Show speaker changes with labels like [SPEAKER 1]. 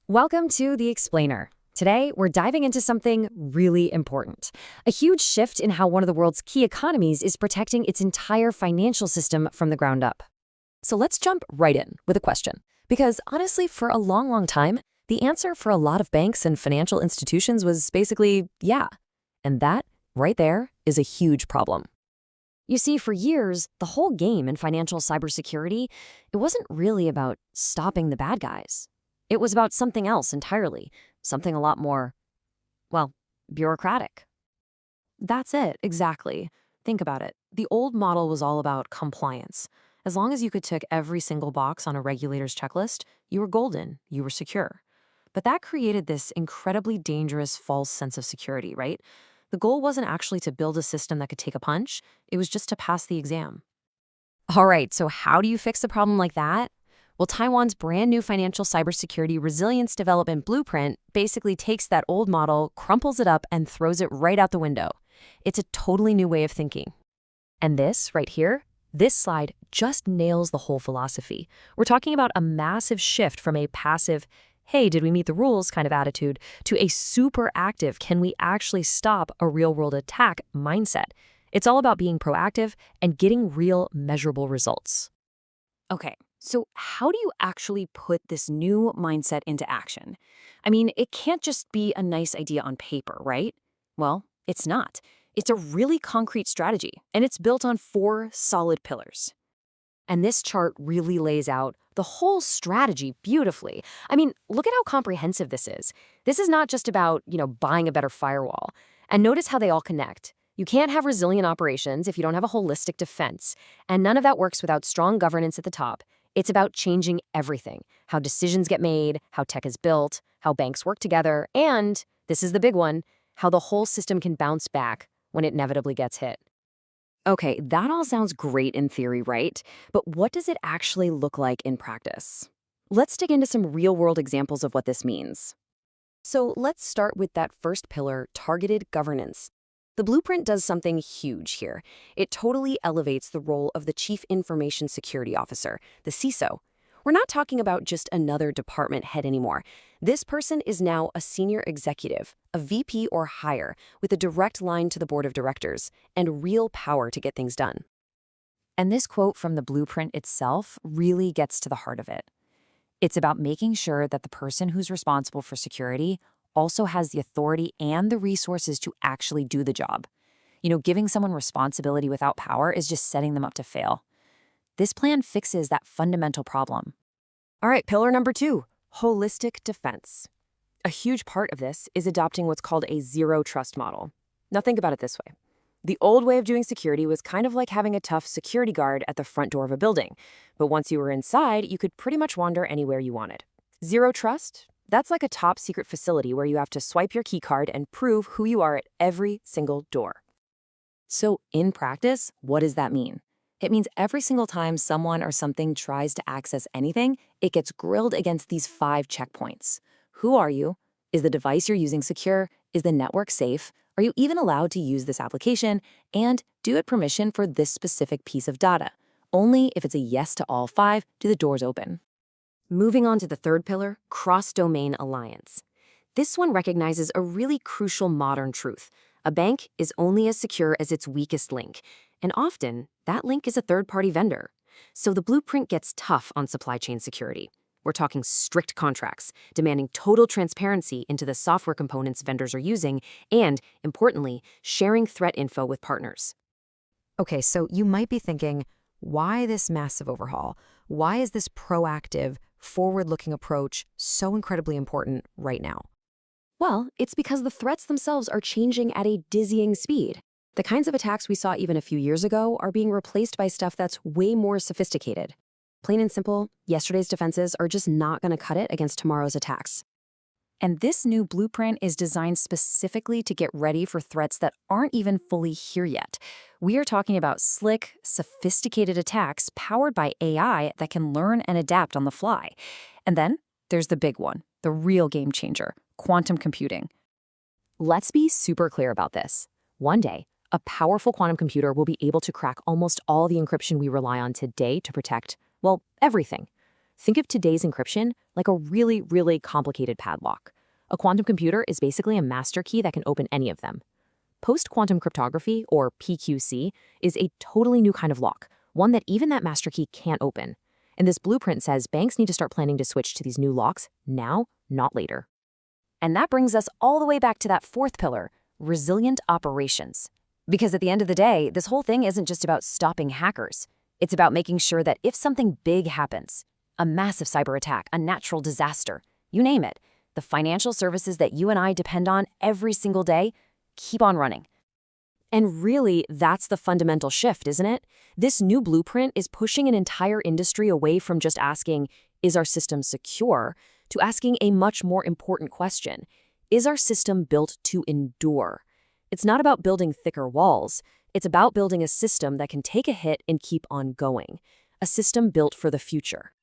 [SPEAKER 1] Welcome to The Explainer. Today, we're diving into something really important. A huge shift in how one of the world's key economies is protecting its entire financial system from the ground up. So let's jump right in with a question. Because honestly, for a long time, the answer for a lot of banks and financial institutions was basically, yeah. And that, right there, is a huge problem. You see, for years, the whole game in financial cybersecurity, it wasn't really about stopping the bad guys. It was about something else entirely, something a lot more, well, bureaucratic.
[SPEAKER 2] That's it, exactly. Think about it. The old model was all about compliance. As long as you could tick every single box on a regulator's checklist, you were golden, you were secure. But that created this incredibly dangerous false sense of security, right? The goal wasn't actually to build a system that could take a punch, it was just to pass the exam.
[SPEAKER 1] All right, so how do you fix a problem like that? Well, Taiwan's brand new financial cybersecurity resilience development blueprint basically takes that old model, crumples it up, and throws it right out the window. It's a totally new way of thinking. And this, right here, this slide just nails the whole philosophy. We're talking about a massive shift from a passive, hey, did we meet the rules kind of attitude, to a super active, can we actually stop a real-world attack mindset. It's all about being proactive and getting real, measurable results.
[SPEAKER 3] Okay, so how do you actually put this new mindset into action? I mean, it can't just be a nice idea on paper, right? Well, it's not. It's a really concrete strategy, and it's built on 4 solid pillars.
[SPEAKER 1] And this chart really lays out the whole strategy beautifully. I mean, look at how comprehensive this is. This is not just about, buying a better firewall. And notice how they all connect. You can't have resilient operations if you don't have a holistic defense. And none of that works without strong governance at the top. It's about changing everything. How decisions get made, how tech is built, how banks work together, and, this is the big one, how the whole system can bounce back when it inevitably gets hit. Okay, that all sounds great in theory, right? But what does it actually look like in practice? Let's dig into some real-world examples of what this means. So let's start with that first pillar, targeted governance. The blueprint does something huge here. It totally elevates the role of the Chief Information Security Officer, the CISO. We're not talking about just another department head anymore. This person is now a senior executive, a VP or higher, with a direct line to the board of directors and real power to get things done. And this quote from the blueprint itself really gets to the heart of it. It's about making sure that the person who's responsible for security also has the authority and the resources to actually do the job. Giving someone responsibility without power is just setting them up to fail. This plan fixes that fundamental problem. All right, pillar number 2, holistic defense. A huge part of this is adopting what's called a zero trust model. Now think about it this way. The old way of doing security was kind of like having a tough security guard at the front door of a building. But once you were inside, you could pretty much wander anywhere you wanted. Zero trust? That's like a top secret facility where you have to swipe your key card and prove who you are at every single door. So in practice, what does that mean? It means every single time someone or something tries to access anything, it gets grilled against these 5 checkpoints. Who are you? Is the device you're using secure? Is the network safe? Are you even allowed to use this application? And do you have permission for this specific piece of data? Only if it's a yes to all 5 do the doors open. Moving on to the third pillar, cross-domain alliance. This one recognizes a really crucial modern truth. A bank is only as secure as its weakest link, and often that link is a third-party vendor. So the blueprint gets tough on supply chain security. We're talking strict contracts, demanding total transparency into the software components vendors are using, and, importantly, sharing threat info with partners. Okay, so you might be thinking, why this massive overhaul? Why is this proactive, forward-looking approach so incredibly important right now? Well, it's because the threats themselves are changing at a dizzying speed. The kinds of attacks we saw even a few years ago are being replaced by stuff that's way more sophisticated. Plain and simple, yesterday's defenses are just not going to cut it against tomorrow's attacks. And this new blueprint is designed specifically to get ready for threats that aren't even fully here yet. We are talking about slick, sophisticated attacks powered by AI that can learn and adapt on the fly. And then there's the big one, the real game changer, quantum computing. Let's be super clear about this. One day, a powerful quantum computer will be able to crack almost all the encryption we rely on today to protect, well, everything.
[SPEAKER 2] Think of today's encryption like a really, really complicated padlock. A quantum computer is basically a master key that can open any of them. Post-quantum cryptography, or PQC, is a totally new kind of lock, one that even that master key can't open. And this blueprint says banks need to start planning to switch to these new locks now, not later.
[SPEAKER 3] And that brings us all the way back to that fourth pillar, resilient operations. Because at the end of the day, this whole thing isn't just about stopping hackers. It's about making sure that if something big happens, a massive cyber attack, a natural disaster, you name it, the financial services that you and I depend on every single day keep on running.
[SPEAKER 1] And really, that's the fundamental shift, isn't it? This new blueprint is pushing an entire industry away from just asking, is our system secure, to asking a much more important question. Is our system built to endure? It's not about building thicker walls. It's about building a system that can take a hit and keep on going. A system built for the future.